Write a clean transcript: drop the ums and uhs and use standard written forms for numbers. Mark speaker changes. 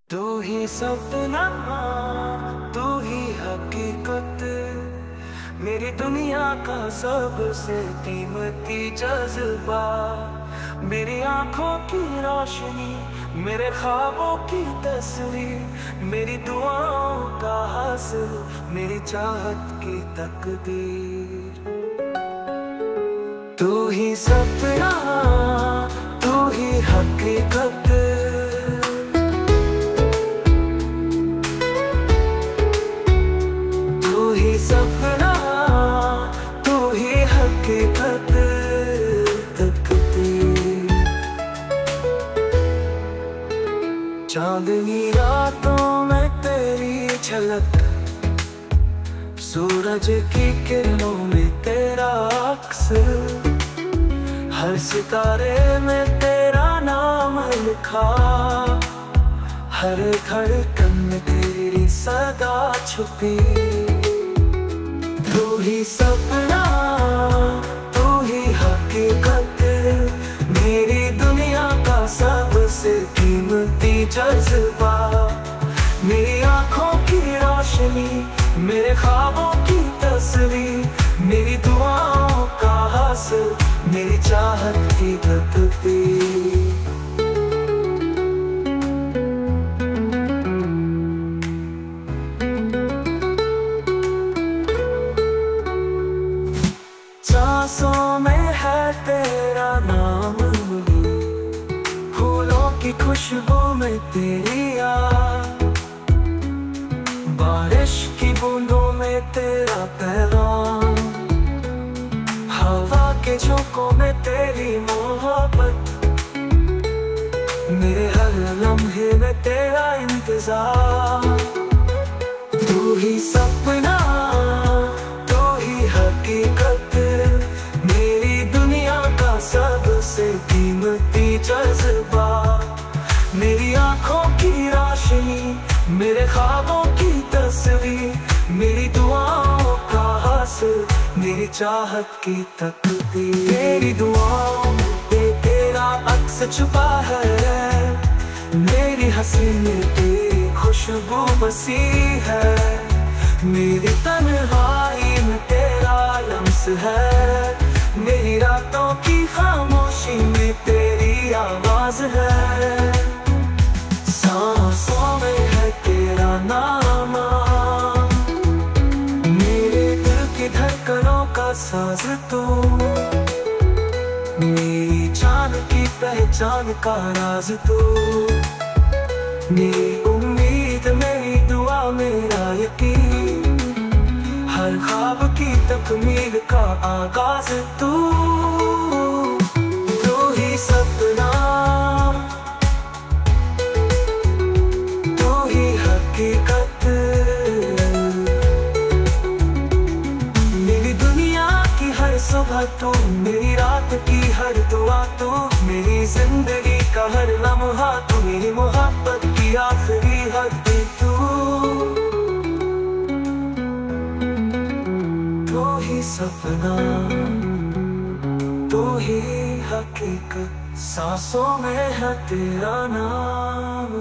Speaker 1: तू ही सपना, तू ही हकीकत, मेरी दुनिया का सबसे कीमती जज्बा। मेरी आंखों की रोशनी, मेरे ख्वाबों की तस्वीर, मेरी दुआओं का हासिल, मेरी चाहत की तकदीर। तू ही सपना, तू ही हकीकत, तू ही सपना, तू ही हकीकत तकदीर। चांदनी रातों में तेरी झलक, सूरज की किरणों में तेरा अक्स, हर सितारे में तेरा नाम लिखा, हर धड़कन में तेरी सदा छुपी। तू ही सपना, तू ही हकीकत, मेरी दुनिया का सबसे कीमती जज्बा। मेरी आंखों की रोशनी, मेरे ख्वाबों की तस्वीर, मेरी दुआओं का हासिल, मेरी चाहत की तकदीर। सांसों में है तेरा नाम, फूलों की खुशबू में तेरी याद, बारिश की बूंदों में तेरा पैगाम, हवा के झोंकों में तेरी मोहब्बत, मेरे हर लम्हे में तेरा इंतजार। तू ही सपना, तू ही हकीकत, मेरी दुनिया का सबसे कीमती जज्बा। मेरी आंखों की रोशनी, मेरे ख्वाबों की तस्वीर, मेरी दुआओं का हासिल, मेरी चाहत की तकदीर। तेरी दुआओं में तेरा अक्स छुपा है, मेरी हंसी में तेरी खुशबू बसी है, मेरी तन्हाई में तेरा लम्स है, मेरी रातों की खामोशी में तेरी आवाज है, सांसों में है तेरा नाम, मेरे दिल की धड़कनों का साज तू, मेरी जान की पहचान का राज तू, मेरी उम्मीद, मेरी दुआ, मेरा यकीन, हर ख्वाब की तकमील का आगाज तू। तू ही सपना, तू ही हकीकत, मेरी दुनिया की हर सुबह तू, मेरी रात की हर दुआ तू, मेरी जिंदगी का हर लम्हा तू, मेरी मोहब्बत की आखिरी हद तू। तू ही सपना, तू ही हकीकत, सांसों में है तेरा नाम।